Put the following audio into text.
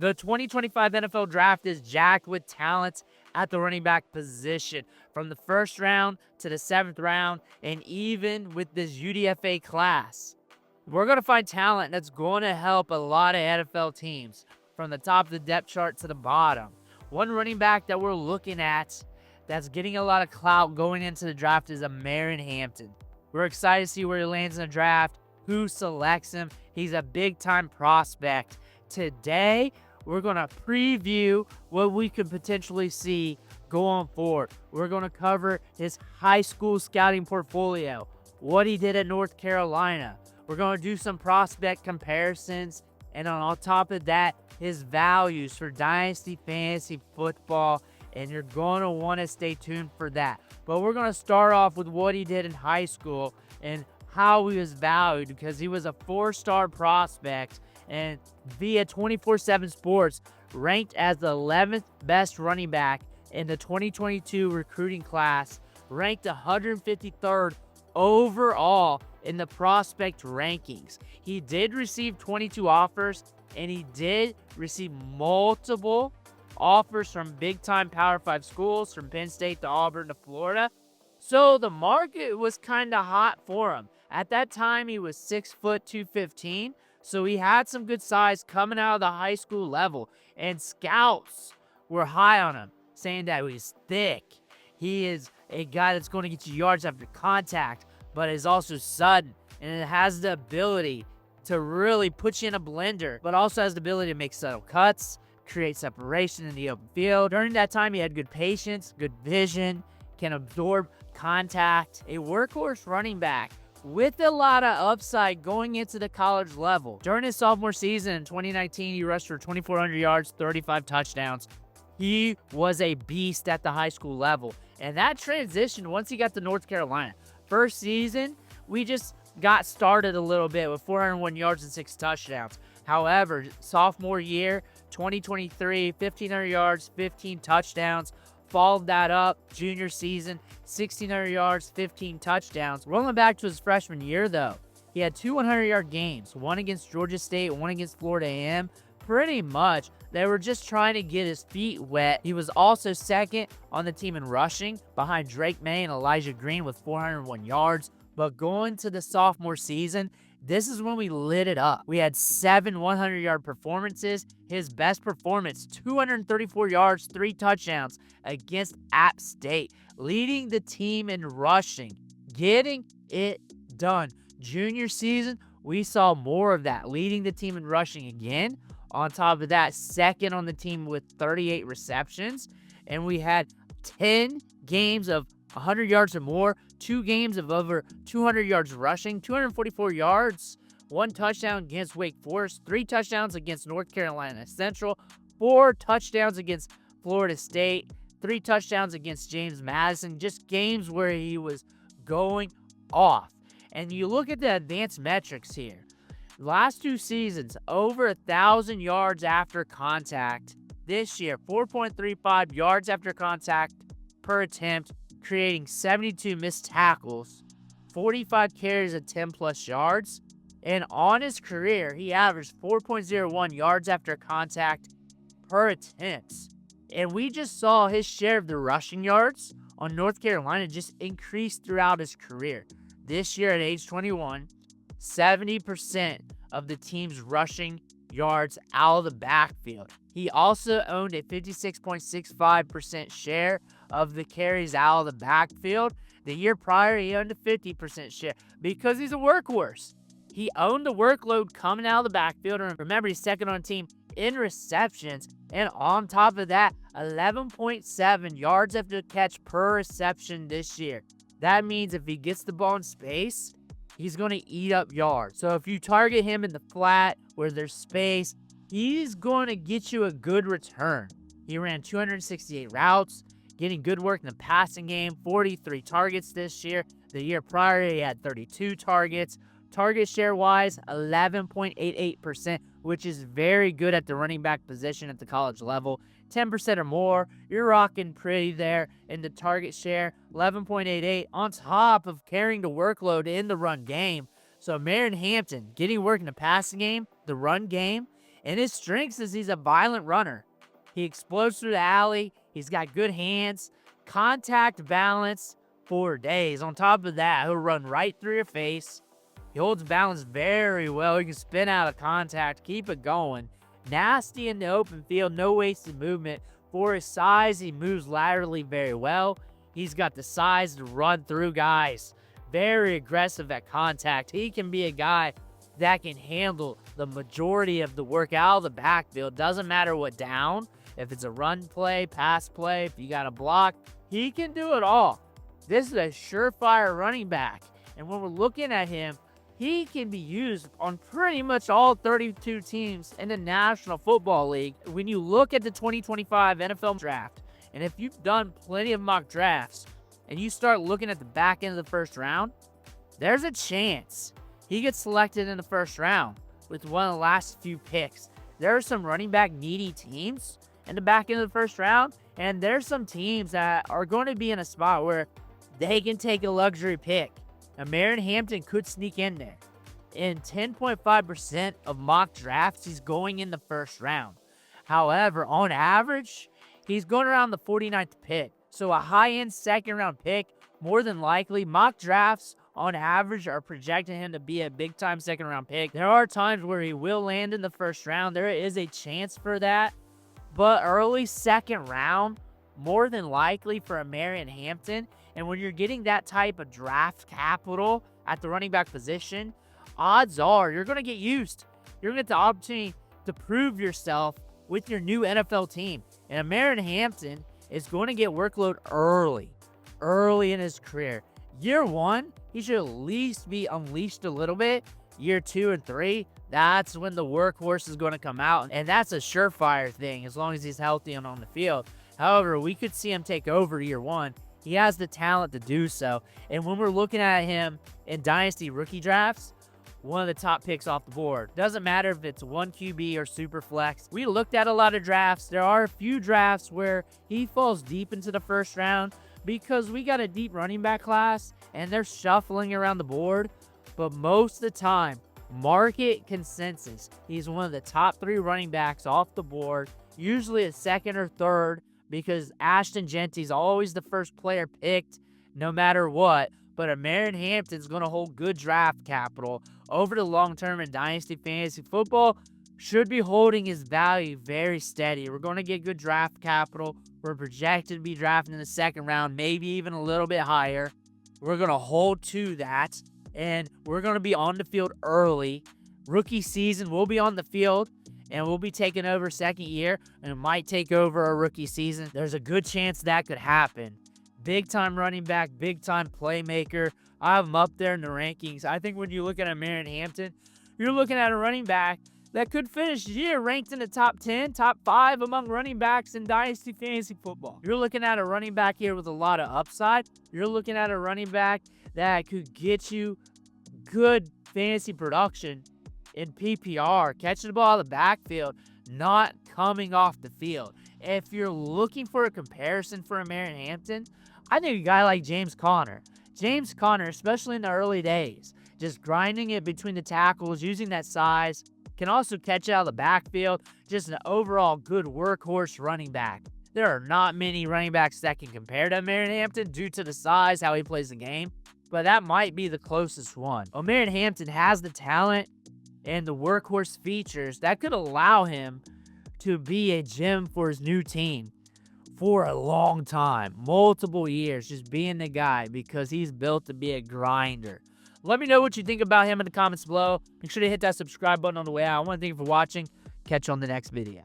The 2025 NFL Draft is jacked with talent at the running back position, from the first round to the 7th round, and even with this UDFA class. We're going to find talent that's going to help a lot of NFL teams, from the top of the depth chart to the bottom. One running back that we're looking at that's getting a lot of clout going into the draft is Omarion Hampton. We're excited to see where he lands in the draft, who selects him. He's a big-time prospect. Today, we're going to preview what we could potentially see going forward. We're going to cover his high school scouting portfolio, what he did at North Carolina. We're going to do some prospect comparisons, and on top of that, his values for Dynasty Fantasy Football, and you're going to want to stay tuned for that. But we're going to start off with what he did in high school and how he was valued, because he was a 4-star prospect, and via 24/7 Sports ranked as the 11th best running back in the 2022 recruiting class, ranked 153rd overall in the prospect rankings. He did receive 22 offers, and he did receive multiple offers from big-time Power 5 schools, from Penn State to Auburn to Florida. So the market was kind of hot for him. At that time, he was 6 foot 215, so he had some good size coming out of the high school level, and scouts were high on him, saying that he's thick. He is a guy that's going to get you yards after contact, but is also sudden, and it has the ability to really put you in a blender, but also has the ability to make subtle cuts, create separation in the open field. During that time, he had good patience, good vision, can absorb contact, a workhorse running back with a lot of upside going into the college level. During his sophomore season in 2019, he rushed for 2,400 yards, 35 touchdowns. He was a beast at the high school level, and that transitioned once he got to North Carolina. First season, we just got started a little bit with 401 yards and 6 touchdowns. However, sophomore year, 2023, 1,500 yards, 15 touchdowns. Followed that up, junior season, 1,600 yards, 15 touchdowns. Rolling back to his freshman year, though, he had 2 100-yard games, one against Georgia State, one against Florida A&M. Pretty much, they were just trying to get his feet wet. He was also second on the team in rushing, behind Drake May and Elijah Green with 401 yards. But going to the sophomore season, this is when we lit it up. We had 7 100-yard performances. His best performance, 234 yards, 3 touchdowns against App State, leading the team in rushing, getting it done. Junior season, we saw more of that, leading the team in rushing again. On top of that, second on the team with 38 receptions. And we had 10 games of 100 yards or more, 2 games of over 200 yards rushing, 244 yards, 1 touchdown against Wake Forest, 3 touchdowns against North Carolina Central, 4 touchdowns against Florida State, 3 touchdowns against James Madison, just games where he was going off. And you look at the advanced metrics here. Last 2 seasons, over 1,000 yards after contact. This year, 4.35 yards after contact per attempt, creating 72 missed tackles, 45 carries at 10-plus yards, and on his career, he averaged 4.01 yards after contact per attempt. And we just saw his share of the rushing yards on North Carolina just increase throughout his career. This year at age 21, 70% of the team's rushing yards out of the backfield. He also owned a 56.65% share of the carries out of the backfield. The year prior, he owned a 50% share because he's a workhorse. He owned the workload coming out of the backfield. And remember, he's second on team in receptions. And on top of that, 11.7 yards after catch per reception this year. That means if he gets the ball in space, he's going to eat up yards. So if you target him in the flat where there's space, he's going to get you a good return. He ran 268 routes, getting good work in the passing game, 43 targets this year. The year prior, he had 32 targets. Target share-wise, 11.88%, which is very good at the running back position at the college level. 10% or more, you're rocking pretty there in the target share, 11.88, on top of carrying the workload in the run game. So Omarion Hampton getting work in the passing game, the run game, And his strengths is he's a violent runner. He explodes through the alley. He's got good hands, contact balance for days. On top of that, he'll run right through your face. He holds balance very well. He can spin out of contact, keep it going. Nasty in the open field, no wasted movement. For his size, he moves laterally very well. He's got the size to run through guys. Very aggressive at contact. He can be a guy that can handle the majority of the work out of the backfield. Doesn't matter what down. If it's a run play, pass play, if you got a block, he can do it all. This is a surefire running back. And when we're looking at him, he can be used on pretty much all 32 teams in the National Football League. When you look at the 2025 NFL Draft, and if you've done plenty of mock drafts, and you start looking at the back end of the first round, there's a chance he gets selected in the first round with one of the last few picks. There are some running back needy teams in the back end of the first round, and there's some teams that are going to be in a spot where they can take a luxury pick. Omarion Hampton could sneak in there. In 10.5% of mock drafts, he's going in the first round. However, on average, he's going around the 49th pick. So a high-end second-round pick, more than likely. Mock drafts, on average, are projecting him to be a big-time second-round pick. There are times where he will land in the first round. There is a chance for that. But early second round, more than likely for Omarion Hampton. And when you're getting that type of draft capital at the running back position, odds are you're going to get used. You're going to get the opportunity to prove yourself with your new NFL team. And Omarion Hampton is going to get workload early in his career. Year one, he should at least be unleashed a little bit. Year 2 and 3, that's when the workhorse is going to come out. And that's a surefire thing as long as he's healthy and on the field. However, we could see him take over year 1. He has the talent to do so. And when we're looking at him in dynasty rookie drafts, one of the top picks off the board. Doesn't matter if it's 1 QB or super flex. We looked at a lot of drafts. There are a few drafts where he falls deep into the first round because we got a deep running back class and they're shuffling around the board. But most of the time, market consensus, he's one of the top 3 running backs off the board, usually a second or third, because Ashton Genty's always the first player picked no matter what. But Omarion Hampton's going to hold good draft capital over the long term in Dynasty Fantasy Football. Should be holding his value very steady. We're going to get good draft capital. We're projected to be drafted in the second round, maybe even a little bit higher. We're going to hold to that, and we're going to be on the field early. Rookie season, we'll be on the field. And we'll be taking over second year, and it might take over a rookie season. There's a good chance that could happen. Big-time running back, big-time playmaker. I have him up there in the rankings. I think when you look at Omarion Hampton, you're looking at a running back that could finish the year ranked in the top 10, top 5 among running backs in Dynasty Fantasy Football. You're looking at a running back here with a lot of upside. You're looking at a running back that could get you good fantasy production in PPR, catching the ball out of the backfield, not coming off the field. If you're looking for a comparison for Omarion Hampton, I think a guy like James Conner. James Conner, especially in the early days, just grinding it between the tackles, using that size, can also catch it out of the backfield, just an overall good workhorse running back. There are not many running backs that can compare to Omarion Hampton due to the size, how he plays the game, but that might be the closest one. Omarion Hampton has the talent and the workhorse features that could allow him to be a gem for his new team for a long time, multiple years, just being the guy because he's built to be a grinder. Let me know what you think about him in the comments below. Make sure to hit that subscribe button on the way out. I want to thank you for watching. Catch you on the next video.